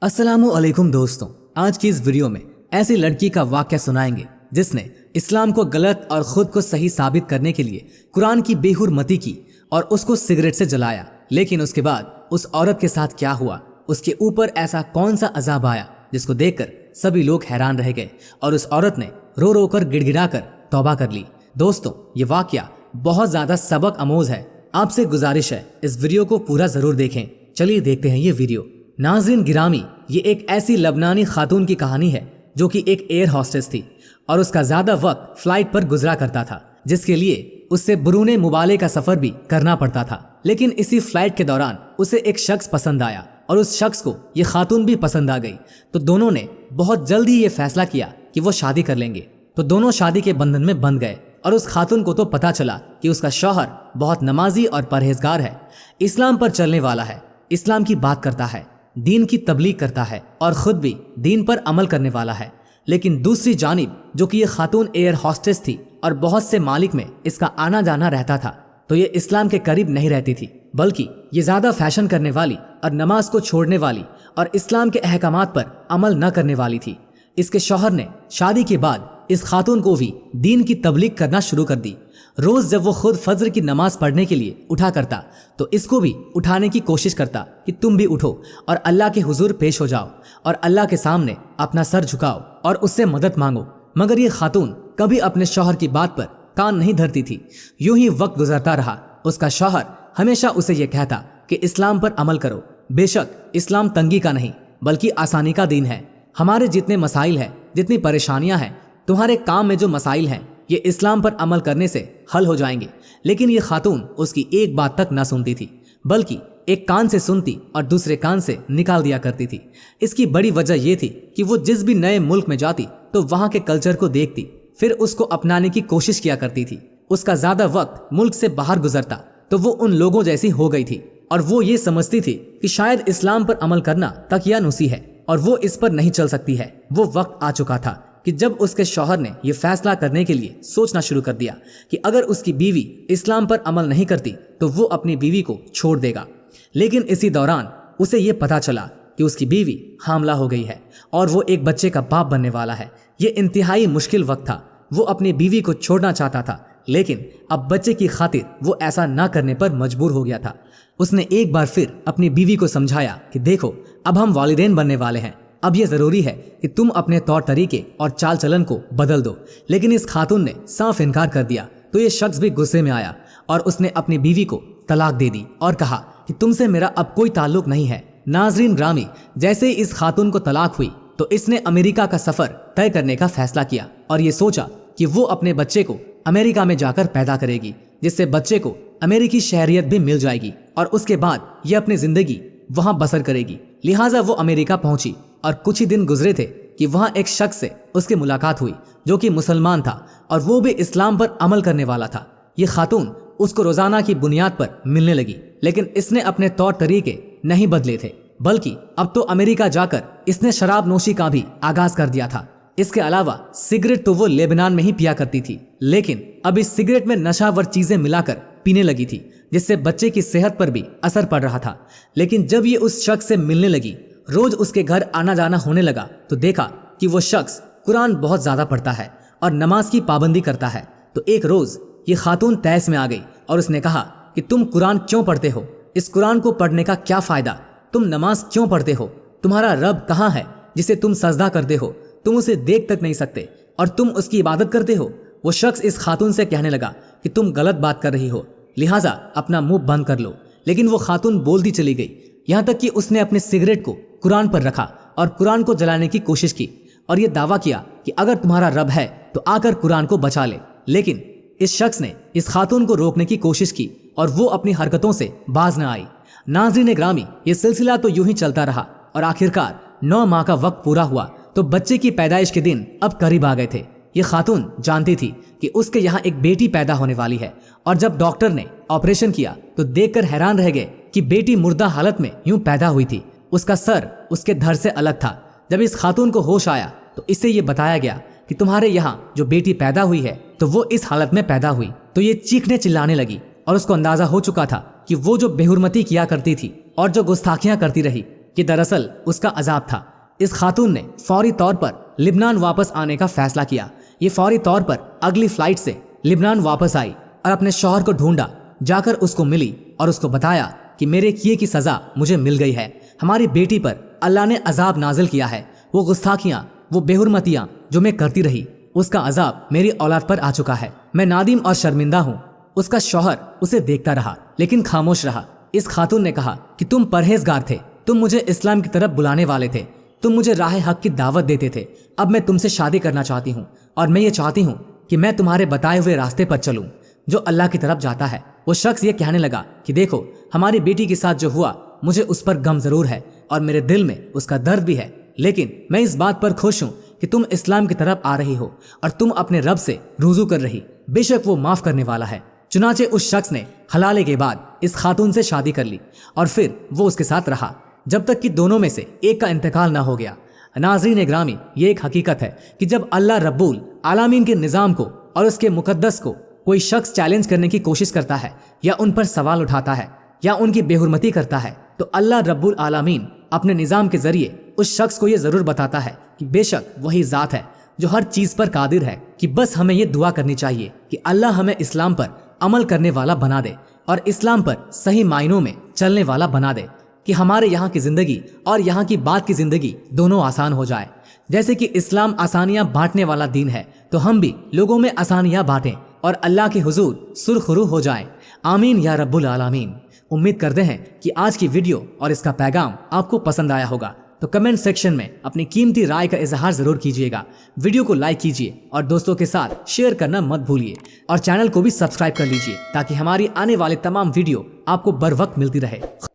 अस्सलामुअलैकुम दोस्तों, आज की इस वीडियो में ऐसी लड़की का वाक़या सुनाएंगे जिसने इस्लाम को गलत और खुद को सही साबित करने के लिए कुरान की बेहुरमती की और उसको सिगरेट से जलाया। लेकिन उसके बाद उस औरत के साथ क्या हुआ, उसके ऊपर ऐसा कौन सा अजाब आया जिसको देखकर सभी लोग हैरान रह गए और उस औरत ने रो रो कर गिड़गिड़ा कर तौबा कर ली। दोस्तों, ये वाक़या बहुत ज़्यादा सबक आमोज है। आपसे गुजारिश है इस वीडियो को पूरा ज़रूर देखें। चलिए देखते हैं ये वीडियो। नाज़रीन गिरामी, ये एक ऐसी लबनानी खातून की कहानी है जो कि एक एयर हॉस्टेस थी और उसका ज़्यादा वक्त फ्लाइट पर गुजरा करता था, जिसके लिए उससे बरूने मुबाले का सफ़र भी करना पड़ता था। लेकिन इसी फ्लाइट के दौरान उसे एक शख्स पसंद आया और उस शख्स को ये खातून भी पसंद आ गई। तो दोनों ने बहुत जल्द ही ये फैसला किया कि वो शादी कर लेंगे। तो दोनों शादी के बंधन में बंध गए और उस खातून को तो पता चला कि उसका शौहर बहुत नमाजी और परहेजगार है, इस्लाम पर चलने वाला है, इस्लाम की बात करता है, दीन की तबलीग करता है और खुद भी दीन पर अमल करने वाला है। लेकिन दूसरी जानिब जो कि ये खातून एयर हॉस्टेस थी और बहुत से मालिक में इसका आना जाना रहता था, तो ये इस्लाम के करीब नहीं रहती थी, बल्कि ये ज़्यादा फैशन करने वाली और नमाज को छोड़ने वाली और इस्लाम के अहकामात पर अमल न करने वाली थी। इसके शौहर ने शादी के बाद इस खातून को भी दीन की तबलीग करना शुरू कर दी। रोज़ जब वो खुद फज्र की नमाज पढ़ने के लिए उठा करता तो इसको भी उठाने की कोशिश करता कि तुम भी उठो और अल्लाह के हुजूर पेश हो जाओ और अल्लाह के सामने अपना सर झुकाओ और उससे मदद मांगो। मगर ये खातून कभी अपने शौहर की बात पर कान नहीं धरती थी। यूं ही वक्त गुजरता रहा। उसका शौहर हमेशा उसे ये कहता कि इस्लाम पर अमल करो, बेशक इस्लाम तंगी का नहीं बल्कि आसानी का दीन है। हमारे जितने मसाइल हैं, जितनी परेशानियां हैं, तुम्हारे काम में जो मसाइल हैं, ये इस्लाम पर अमल करने से हल हो जाएंगे। लेकिन ये खातून उसकी एक बात तक ना सुनती थी, बल्कि एक कान से सुनती और दूसरे कान से निकाल दिया करती थी। इसकी बड़ी वजह यह थी कि वो जिस भी नए मुल्क में जाती तो वहाँ के कल्चर को देखती, फिर उसको अपनाने की कोशिश किया करती थी। उसका ज़्यादा वक्त मुल्क से बाहर गुजरता तो वो उन लोगों जैसी हो गई थी और वो ये समझती थी कि शायद इस्लाम पर अमल करना तकियानुसी है और वो इस पर नहीं चल सकती है। वो वक्त आ चुका था कि जब उसके शौहर ने यह फैसला करने के लिए सोचना शुरू कर दिया कि अगर उसकी बीवी इस्लाम पर अमल नहीं करती तो वो अपनी बीवी को छोड़ देगा। लेकिन इसी दौरान उसे ये पता चला कि उसकी बीवी हामला हो गई है और वो एक बच्चे का बाप बनने वाला है। ये इंतहाई मुश्किल वक्त था। वो अपनी बीवी को छोड़ना चाहता था, लेकिन अब बच्चे की खातिर वो ऐसा ना करने पर मजबूर हो गया था। उसने एक बार फिर अपनी बीवी को समझाया कि देखो, अब हम वालिदैन बनने वाले हैं, अब यह ज़रूरी है कि तुम अपने तौर तरीके और चाल चलन को बदल दो। लेकिन इस खातून ने साफ इनकार कर दिया तो ये शख्स भी गुस्से में आया और उसने अपनी बीवी को तलाक दे दी और कहा कि तुमसे मेरा अब कोई ताल्लुक नहीं है। नाजरीन ग्रामी, जैसे ही इस खातून को तलाक हुई तो इसने अमेरिका का सफ़र तय करने का फैसला किया और ये सोचा कि वो अपने बच्चे को अमेरिका में जाकर पैदा करेगी, जिससे बच्चे को अमेरिकी शहरियत भी मिल जाएगी और उसके बाद ये अपनी ज़िंदगी वहाँ बसर करेगी। लिहाजा वो अमेरिका पहुंची और कुछ ही दिन गुजरे थे कि वहाँ एक शख्स से उसकी मुलाकात हुई जो कि मुसलमान था और वो भी इस्लाम पर अमल करने वाला था। ये खातून उसको रोज़ाना की बुनियाद पर मिलने लगी, लेकिन इसने अपने तौर तरीके नहीं बदले थे, बल्कि अब तो अमेरिका जाकर इसने शराब नोशी का भी आगाज कर दिया था। इसके अलावा सिगरेट तो वो लेबनान में ही पिया करती थी, लेकिन अब इस सिगरेट में नशावर चीज़ें मिलाकर पीने लगी थी, जिससे बच्चे की सेहत पर भी असर पड़ रहा था। लेकिन जब ये उस शख्स से मिलने लगी, रोज उसके घर आना जाना होने लगा, तो देखा कि वो शख्स कुरान बहुत ज़्यादा पढ़ता है और नमाज की पाबंदी करता है। तो एक रोज़ ये खातून तैस में आ गई और उसने कहा कि तुम कुरान क्यों पढ़ते हो? इस कुरान को पढ़ने का क्या फ़ायदा? तुम नमाज क्यों पढ़ते हो? तुम्हारा रब कहाँ है जिसे तुम सजदा करते हो? तुम उसे देख तक नहीं सकते और तुम उसकी इबादत करते हो। वो शख्स इस खातून से कहने लगा कि तुम गलत बात कर रही हो, लिहाजा अपना मुंह बंद कर लो। लेकिन वो खातून बोलती चली गई, यहाँ तक कि उसने अपने सिगरेट को कुरान पर रखा और कुरान को जलाने की कोशिश की और ये दावा किया कि अगर तुम्हारा रब है तो आकर कुरान को बचा ले। लेकिन इस शख्स ने इस खातून को रोकने की कोशिश की और वो अपनी हरकतों से बाज न आई। नाज़रीन ग्रामी, ये सिलसिला तो यूं ही चलता रहा और आखिरकार 9 माह का वक्त पूरा हुआ तो बच्चे की पैदाइश के दिन अब करीब आ गए थे। ये खातून जानती थी कि उसके यहाँ एक बेटी पैदा होने वाली है और जब डॉक्टर ने ऑपरेशन किया तो देखकर हैरान रह गए कि बेटी मुर्दा हालत में यूं पैदा हुई थी। उसका सर उसके धड़ से अलग था। जब इस खातून को होश आया तो इससे ये बताया गया कि तुम्हारे यहाँ जो बेटी पैदा हुई है तो वो इस हालत में पैदा हुई। तो ये चीखने चिल्लाने लगी और उसको अंदाजा हो चुका था कि वो जो बेहुरमती किया करती थी और जो गुस्ताखियां करती रही کہ دراصل اس کا عذاب تھا۔ اس خاتون نے فوری طور پر لبنان واپس آنے کا فیصلہ کیا۔ یہ فوری طور پر اگلی فلائٹ سے لبنان واپس آئی اور اپنے شوہر کو ڈھونڈا، جا کر اس کو ملی اور اس کو بتایا کہ میرے کیے کی سزا مجھے مل گئی ہے، ہماری بیٹی پر اللہ نے عذاب نازل کیا ہے، وہ گستاخیاں، وہ بے حرمتیاں جو میں کرتی رہی، اس کا عذاب میری اولاد پر آ چکا ہے، میں نادم اور شرمندہ ہوں۔ اس کا شوہر اسے دیکھتا رہا لیکن خاموش رہا۔ اس خاتون نے کہا کہ تم پرہیزگار تھے، تم مجھے اسلام کی طرف بلانے والے تھے، تم مجھے راہ حق کی دعوت دیتے تھے، اب میں تم سے شادی کرنا چاہتی ہوں اور میں یہ چاہتی ہوں کہ میں تمہارے بتائے ہوئے راستے پر چلوں جو اللہ کی طرف جاتا ہے۔ وہ شخص یہ کہنے لگا کہ دیکھو، ہماری بیٹی کے ساتھ جو ہوا مجھے اس پر غم ضرور ہے اور میرے دل میں اس کا درد بھی ہے، لیکن میں اس بات پر خوش ہوں کہ تم اسلام کی طرف آ رہی ہو اور تم اپنے رب سے رجوع کر رہی، بے شک وہ معاف کرنے والا ہے۔ چنانچہ اس شخص نے حلالے کے بعد اس خاتون سے شادی کر لی اور پھر وہ اس کے ساتھ رہا جب تک کہ دونوں میں سے ایک کا انتقال نہ ہو گیا۔ ناظرین گرامی، یہ ایک حقیقت ہے کہ جب اللہ رب العالمین کے نظام کو اور اس کے مقدس کو کوئی شخص چیلنج کرنے کی کوشش کرتا ہے یا ان پر سوال اٹھاتا ہے یا ان کی بے حرمتی کرتا ہے تو اللہ رب العالمین اپنے نظام کے ذریعے اس شخص کو یہ ضرور بتاتا ہے کہ بے شک وہی ذات ہے جو ہر چیز پر قادر ہے، کہ بس ہمیں یہ دعا کرنی چاہیے کہ اللہ ہمیں اسلام پر عمل کرنے والا بنا دے اور اسلام پر صحیح معنوں میں چلنے والا بنا دے، کہ ہمارے یہاں کی زندگی اور یہاں کی بعد کی زندگی دونوں آسان ہو جائے۔ جیسے کہ اسلام آسانیاں بانٹنے والا دین ہے تو ہم بھی لوگوں میں آسانیاں بانٹیں اور اللہ کے حضور سرخرو ہو جائیں۔ آمین یا رب العالمین۔ امید کرتے ہیں کہ آج کی ویڈیو اور اس کا پیغام آپ کو پسند آیا ہوگا، تو کمنٹ سیکشن میں اپنی قیمتی رائے کا اظہار ضرور کیجیے گا، ویڈیو کو لائک کیجیے اور دوستوں کے ساتھ شیئر کرنا مت بھولیے، اور چینل کو بھی سبسکرائب کر لیجیے تاکہ ہماری آنے والے تمام ویڈیو آپ کو بر وقت ملتی رہے۔